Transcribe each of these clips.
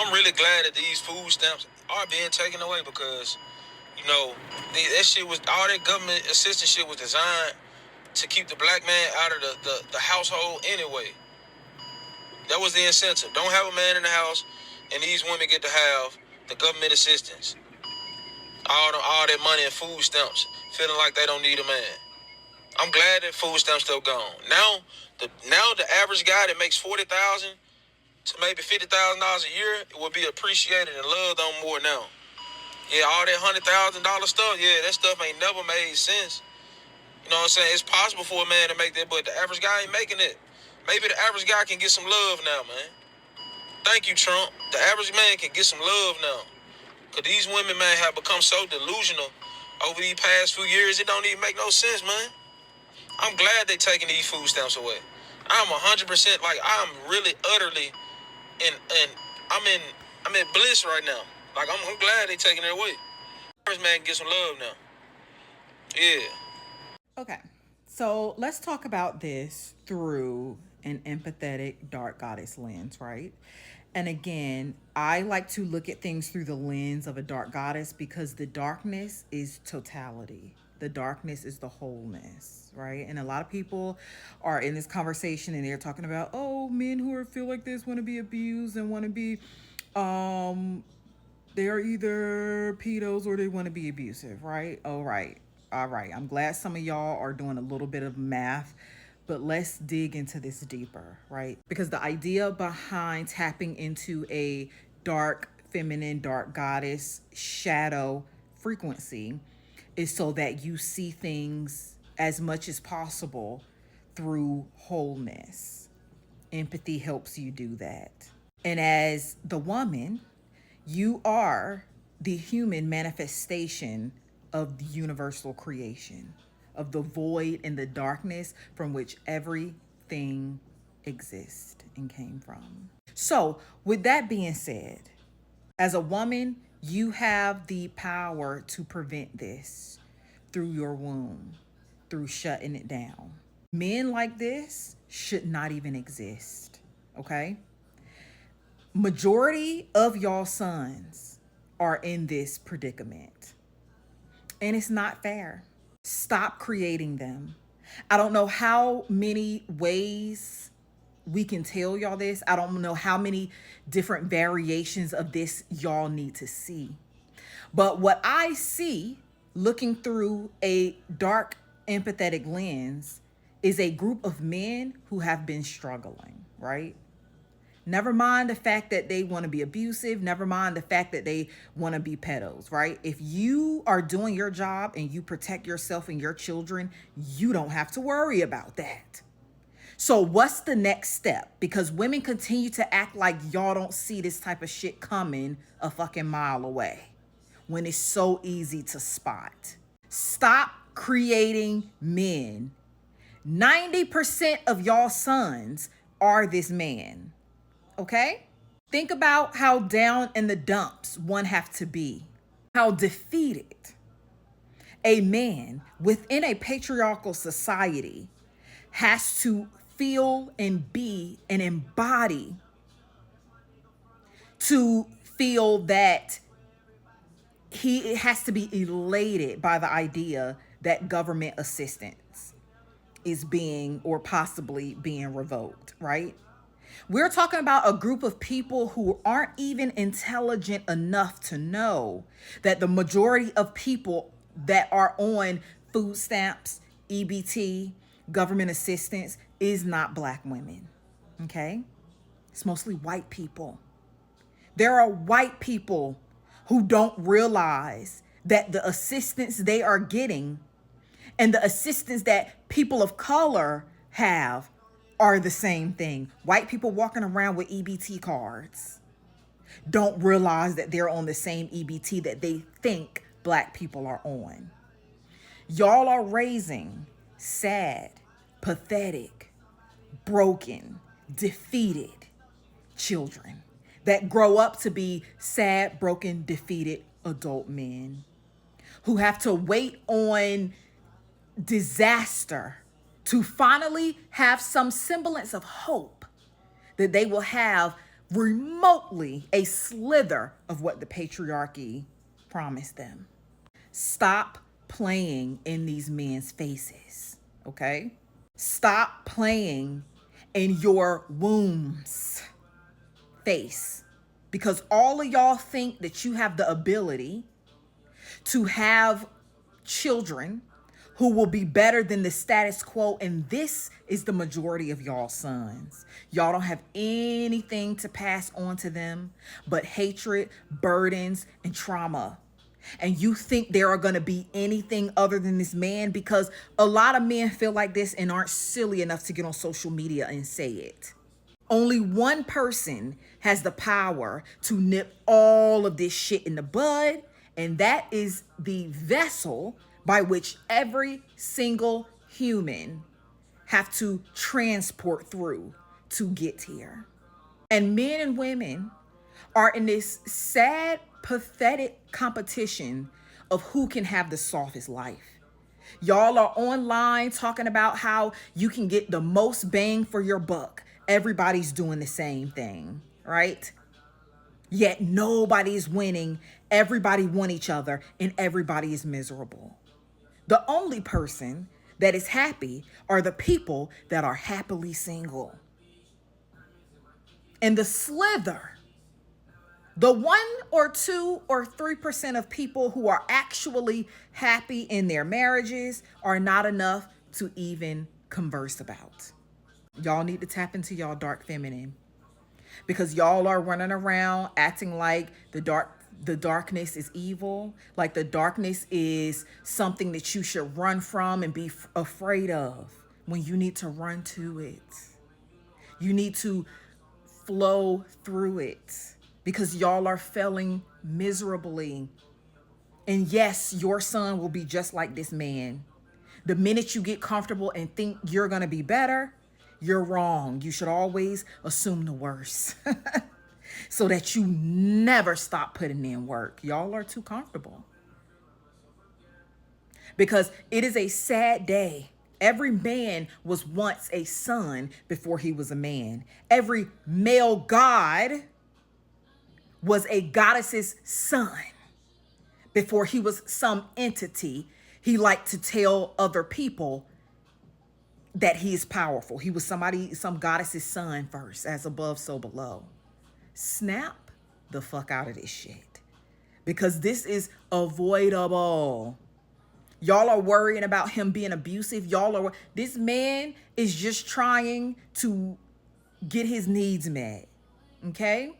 I'm really glad that these food stamps are being taken away because, you know, that shit was, all that government assistance shit was designed to keep the black man out of the household anyway. That was the incentive. Don't have a man in the house, and these women get to have the government assistance. All that money and food stamps, feeling like they don't need a man. I'm glad that food stamps still gone. Now the average guy that makes $40,000 to maybe $50,000 a year will be appreciated and loved on more now. Yeah, all that $100,000 stuff, yeah, that stuff ain't never made sense. You know what I'm saying? It's possible for a man to make that, but the average guy ain't making it. Maybe the average guy can get some love now, man. Thank you, Trump. The average man can get some love now. Because these women, man, have become so delusional over these past few years, it don't even make no sense, man. I'm glad they taking these food stamps away. I'm 100%, like, I'm really utterly and I'm in bliss right now. Like, I'm glad they taking it away. Average man can get some love now. Yeah. Okay, so let's talk about this through an empathetic dark goddess lens, right? And again, I like to look at things through the lens of a dark goddess because the darkness is totality. The darkness is the wholeness, right? And a lot of people are in this conversation and they're talking about, oh, men who feel like this want to be abused and want to be, they are either pedos or they want to be abusive, right? All right. All right. I'm glad some of y'all are doing a little bit of math, but let's dig into this deeper, right? Because the idea behind tapping into a dark feminine, dark goddess shadow frequency is so that you see things as much as possible through wholeness. Empathy helps you do that. And as the woman, you are the human manifestation of the universal creation, of the void and the darkness from which everything exists and came from. So, with that being said, as a woman, you have the power to prevent this through your womb, through shutting it down. Men like this should not even exist, okay? Majority of y'all sons are in this predicament. And it's not fair. Stop creating them. I don't know how many ways we can tell y'all this. I don't know how many different variations of this y'all need to see. But what I see looking through a dark empathetic lens is a group of men who have been struggling, right? Never mind the fact that they want to be abusive. Never mind the fact that they want to be pedos, right? If you are doing your job and you protect yourself and your children, you don't have to worry about that. So what's the next step? Because women continue to act like y'all don't see this type of shit coming a fucking mile away when it's so easy to spot. Stop creating men. 90% of y'all sons are this man. Okay? Think about how down in the dumps one have to be, how defeated a man within a patriarchal society has to feel and be and embody to feel that he has to be elated by the idea that government assistance is being or possibly being revoked, right? We're talking about a group of people who aren't even intelligent enough to know that the majority of people that are on food stamps, EBT, government assistance is not Black women, okay? It's mostly white people. There are white people who don't realize that the assistance they are getting and the assistance that people of color have are the same thing. White people walking around with EBT cards don't realize that they're on the same EBT that they think Black people are on. Y'all are raising sad, pathetic, broken, defeated children that grow up to be sad, broken, defeated adult men who have to wait on disaster to finally have some semblance of hope that they will have remotely a slither of what the patriarchy promised them. Stop playing in these men's faces, okay? Stop playing in your womb's face, because all of y'all think that you have the ability to have children who will be better than the status quo. And this is the majority of y'all sons. Y'all don't have anything to pass on to them but hatred, burdens, and trauma. And you think there are going to be anything other than this man, because a lot of men feel like this and aren't silly enough to get on social media and say it. Only one person has the power to nip all of this shit in the bud, and that is the vessel by which every single human have to transport through to get here. And men and women are in this sad, pathetic competition of who can have the softest life. Y'all are online talking about how you can get the most bang for your buck. Everybody's doing the same thing, right? Yet nobody is winning. Everybody want each other and everybody is miserable. The only person that is happy are the people that are happily single. And the slither, the 1 or 2 or 3% of people who are actually happy in their marriages are not enough to even converse about. Y'all need to tap into y'all dark feminine, because y'all are running around acting like the darkness is evil, like the darkness is something that you should run from and be afraid of, when you need to run to it. You need to flow through it, because y'all are failing miserably. And yes, your son will be just like this man. The minute you get comfortable and think you're going to be better, you're wrong. You should always assume the worst so that you never stop putting in work. Y'all are too comfortable. Because it is a sad day. Every man was once a son before he was a man. Every male god was a goddess's son before he was some entity he liked to tell other people that he is powerful. He was some goddess's son first, as above, so below. Snap the fuck out of this shit, because this is avoidable. Y'all are worrying about him being abusive. This man is just trying to get his needs met. Okay?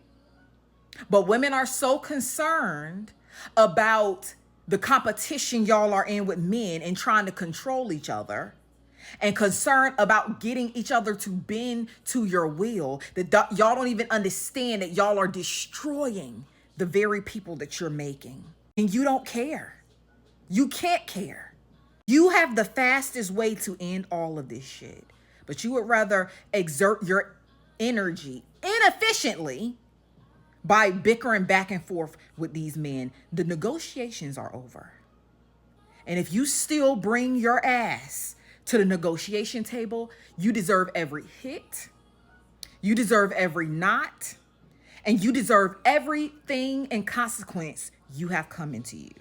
But women are so concerned about the competition y'all are in with men and trying to control each other, and concerned about getting each other to bend to your will, that y'all don't even understand that y'all are destroying the very people that you're making. And you don't care. You can't care. You have the fastest way to end all of this shit, but you would rather exert your energy inefficiently by bickering back and forth with these men. The negotiations are over. And if you still bring your ass to the negotiation table, you deserve every hit, you deserve every knot, and you deserve everything and consequence you have coming to you.